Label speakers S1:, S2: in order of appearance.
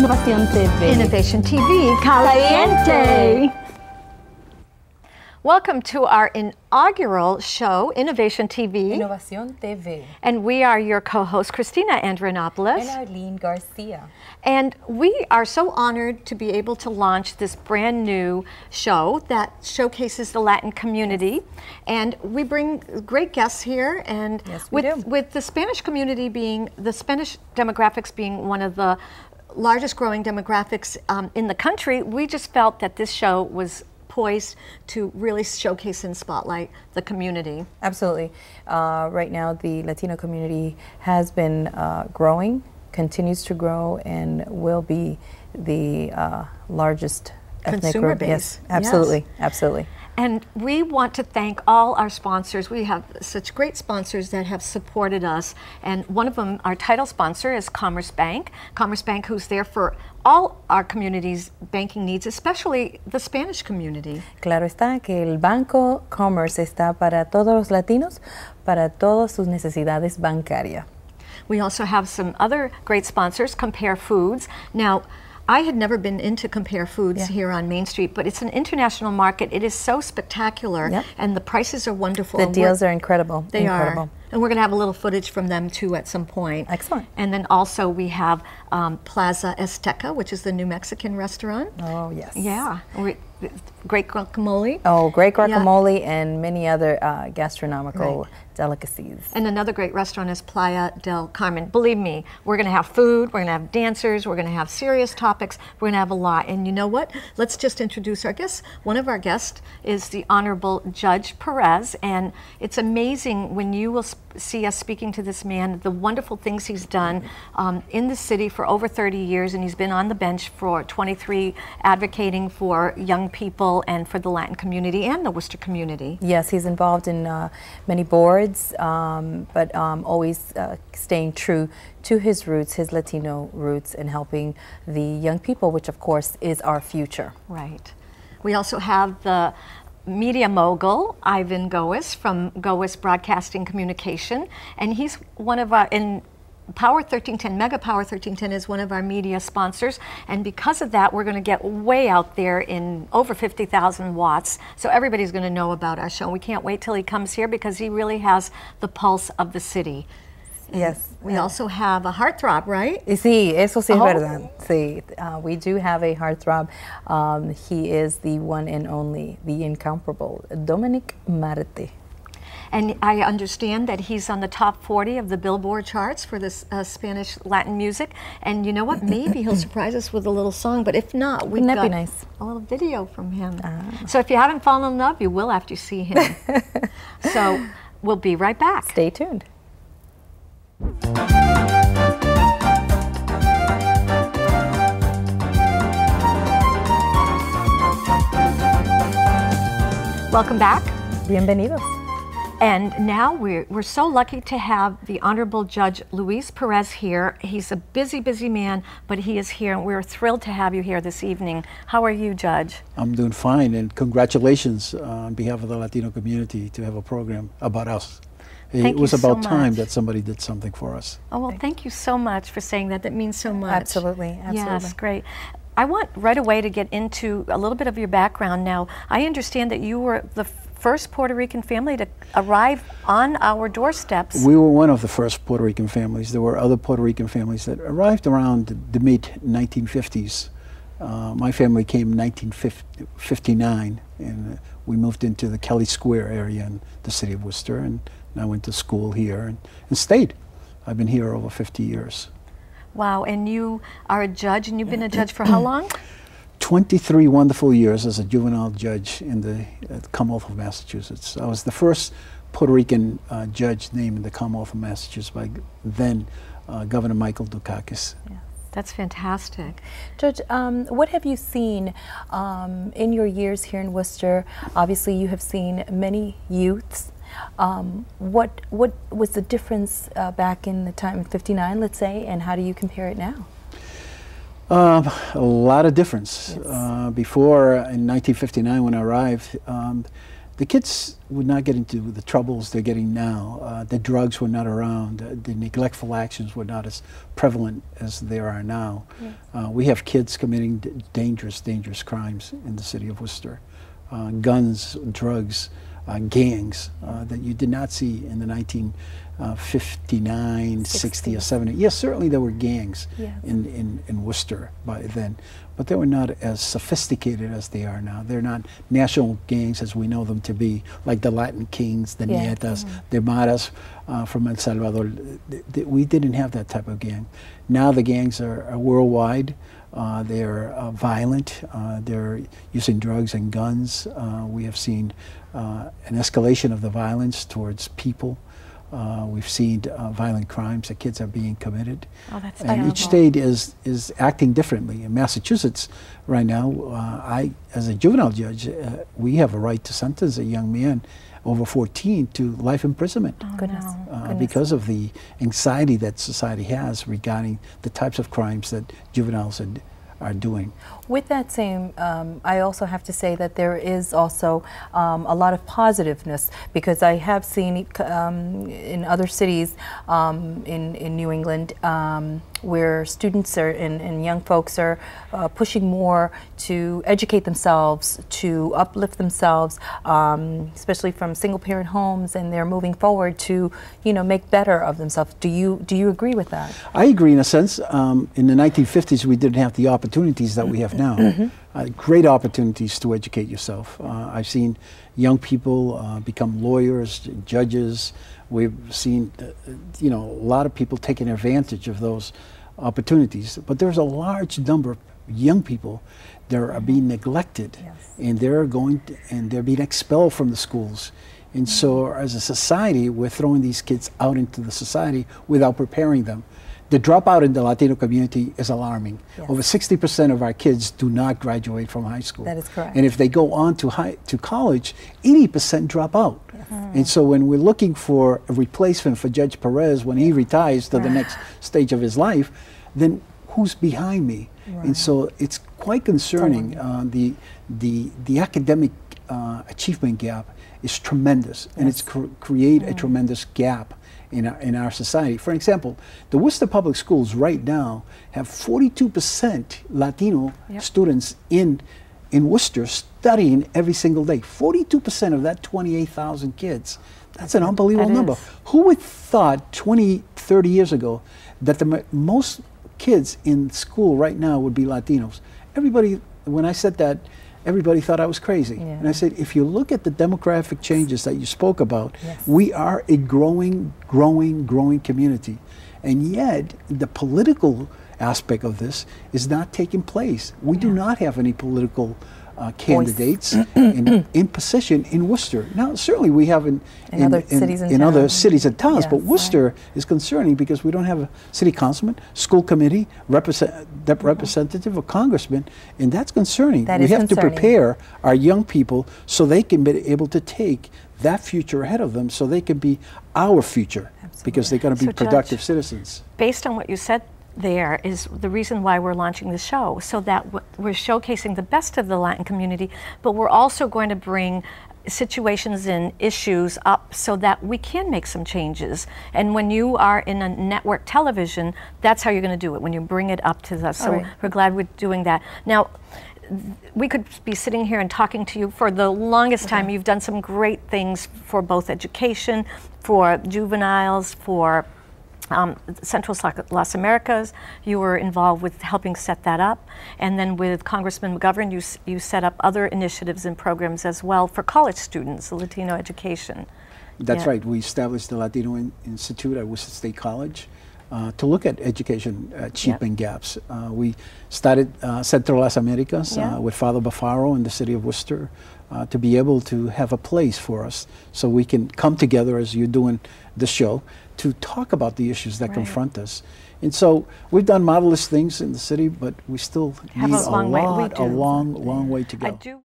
S1: Innovación TV.
S2: Innovation TV, Caliente. Welcome to our inaugural show, Innovation TV.
S3: Innovación TV.
S2: And we are your co-hosts, Christina Andrianopoulos.
S3: And Arlene Garcia.
S2: And we are so honored to be able to launch this brand new show that showcases the Latin community. And we bring great guests here, and
S3: yes, with
S2: the Spanish community being, the Spanish demographics being one of the largest growing demographics in the country, we just felt that this show was poised to really showcase and spotlight the community.
S3: Absolutely. Right now the Latino community has been growing, continues to grow, and will be the largest ethnic
S2: consumer
S3: group.
S2: base.
S3: Yes, absolutely,
S2: yes.
S3: Absolutely.
S2: And we want to thank all our sponsors. We have such great sponsors that have supported us. And one of them, our title sponsor, is Commerce Bank. Commerce Bank, who's there for all our community's banking needs, especially the Spanish community.
S3: Claro está que el Banco Commerce está para todos los latinos, para todas sus necesidades bancarias.
S2: We also have some other great sponsors, Compare Foods. Now, I had never been into Compare Foods here on Main Street, but it's an international market. It is so spectacular, and the prices are wonderful.
S3: The deals are incredible.
S2: They are. And we're going to have a little footage from them too at some point.
S3: Excellent.
S2: And then also we have Plaza Azteca, which is the new Mexican restaurant.
S3: Oh, yes.
S2: Yeah. Great guacamole.
S3: Oh, great guacamole and many other gastronomical delicacies.
S2: And another great restaurant is Playa del Carmen. Believe me, we're going to have food, we're going to have dancers, we're going to have serious topics, we're going to have a lot. And you know what? Let's just introduce our guests. One of our guests is the Honorable Judge Perez, and it's amazing when you will see us speaking to this man, the wonderful things he's done in the city for over 30 years, and he's been on the bench for 23 advocating for young people and for the Latin community and the Worcester community.
S3: Yes, he's involved in many boards, but always staying true to his roots, his Latino roots, and helping the young people, which of course is our future.
S2: Right. We also have the Media Mogul Ivon Gois from Gois Broadcasting Communication, and he's one of our, in Power 1310, Mega Power 1310 is one of our media sponsors, and because of that we're going to get way out there in over 50,000 watts, so everybody's going to know about our show. We can't wait till he comes here because he really has the pulse of the city.
S3: Yes.
S2: We also have a heartthrob, right?
S3: Sí, eso sí es verdad. Sí, we do have a heartthrob. He is the one and only, the incomparable Domenic Martine.
S2: And I understand that he's on the top 40 of the Billboard charts for this Spanish Latin music. And you know what? Maybe he'll surprise us with a little song. But if not, we've got a little video from him. So if you haven't fallen in love, you will after you see him. So we'll be right back.
S3: Stay tuned.
S2: Welcome back.
S3: Bienvenidos.
S2: And now we're so lucky to have the Honorable Judge Luis Perez here. He's a busy, busy man, but he is here, and we're thrilled to have you here this evening. How are you, Judge?
S4: I'm doing fine, and congratulations on behalf of the Latino community to have a program about us. It was about time that somebody did something for us.
S2: Oh, well, thank you so much for saying that. That means so much.
S3: Absolutely, absolutely.
S2: Yes, great. I want right away to get into a little bit of your background now. I understand that you were the first Puerto Rican family to arrive on our doorsteps.
S4: We were one of the first Puerto Rican families. There were other Puerto Rican families that arrived around the mid-1950s. My family came in 1959, and we moved into the Kelly Square area in the city of Worcester, and I went to school here and stayed. I've been here over 50 years.
S2: Wow, and you are a judge, and you've been a judge for how long?
S4: 23 wonderful years as a juvenile judge in the Commonwealth of Massachusetts. I was the first Puerto Rican judge named in the Commonwealth of Massachusetts by then Governor Michael Dukakis.
S2: Yeah, that's fantastic.
S3: Judge, what have you seen in your years here in Worcester? Obviously you have seen many youths. What was the difference back in the time of '59, let's say, and how do you compare it now?
S4: A lot of difference. Before, in 1959, when I arrived, the kids would not get into the troubles they're getting now. The drugs were not around. The neglectful actions were not as prevalent as there are now. Yes. We have kids committing dangerous crimes in the city of Worcester. Guns, drugs, gangs that you did not see in the 1959, 60 or 70. Yes, certainly there were gangs in Worcester by then, but they were not as sophisticated as they are now. They're not national gangs as we know them to be, like the Latin Kings, the Nietas, the Maras from El Salvador. We didn't have that type of gang. Now the gangs are worldwide. They're violent. They're using drugs and guns. We have seen an escalation of the violence towards people. We've seen violent crimes that kids are being committed.
S2: Oh, that's
S4: and
S2: terrible.
S4: Each state is acting differently. In Massachusetts, right now, as a juvenile judge, we have a right to sentence a young man over 14 to life imprisonment.
S2: Oh,
S3: Goodness.
S2: no.
S4: Because of the anxiety that society has regarding the types of crimes that juveniles are doing.
S3: With that same, I also have to say that there is also a lot of positiveness, because I have seen in other cities in New England where students are and young folks are pushing more to educate themselves, to uplift themselves, especially from single-parent homes, and they're moving forward to, you know, make better of themselves. Do you agree with that?
S4: I agree in a sense. In the 1950s, we didn't have the opportunities that we have now. Great opportunities to educate yourself. I've seen young people become lawyers, judges. We've seen, you know, a lot of people taking advantage of those opportunities. But there's a large number of young people that are being neglected, and they're being expelled from the schools. And so, as a society, we're throwing these kids out into the society without preparing them. The dropout in the Latino community is alarming. Over 60% of our kids do not graduate from high school.
S3: That is correct.
S4: And if they go on to college, 80% drop out. And so when we're looking for a replacement for Judge Perez when he retires to the next stage of his life, then who's behind me? And so it's quite concerning. The academic achievement gap is tremendous, and it's create a tremendous gap in our society. For example, the Worcester Public Schools right now have 42% Latino students in Worcester studying every single day. 42% of that 28,000 kids. That's an unbelievable number. Who would thought 20, 30 years ago that the most kids in school right now would be Latinos? Everybody, when I said that, everybody thought I was crazy. And I said, if you look at the demographic changes that you spoke about, we are a growing community. And yet, the political aspect of this is not taking place. We do not have any political candidates in position in Worcester. Now, certainly we have in other cities and towns, but Worcester is concerning because we don't have a city councilman, school committee, representative, or congressman, and that's concerning. We have to prepare our young people so they can be able to take that future ahead of them, so they can be our future, because they're going to be productive citizens.
S2: Based on what you said, there is the reason why we're launching the show, so that we're showcasing the best of the Latin community, but we're also going to bring situations and issues up so that we can make some changes. And when you are in a network television, that's how you're going to do it, when you bring it up to us. So we're glad we're doing that. Now, we could be sitting here and talking to you for the longest time. You've done some great things for both education, for juveniles, for Central Las Americas. You were involved with helping set that up, and then with Congressman McGovern, you set up other initiatives and programs as well for college students, Latino education.
S4: That's right. We established the Latino Institute at Worcester State College to look at education achievement gaps. We started Central Las Americas with Father Bafaro in the city of Worcester to be able to have a place for us so we can come together, as you're doing the show, to talk about the issues that confront us. And so we've done marvelous things in the city, but we still need a long way to go.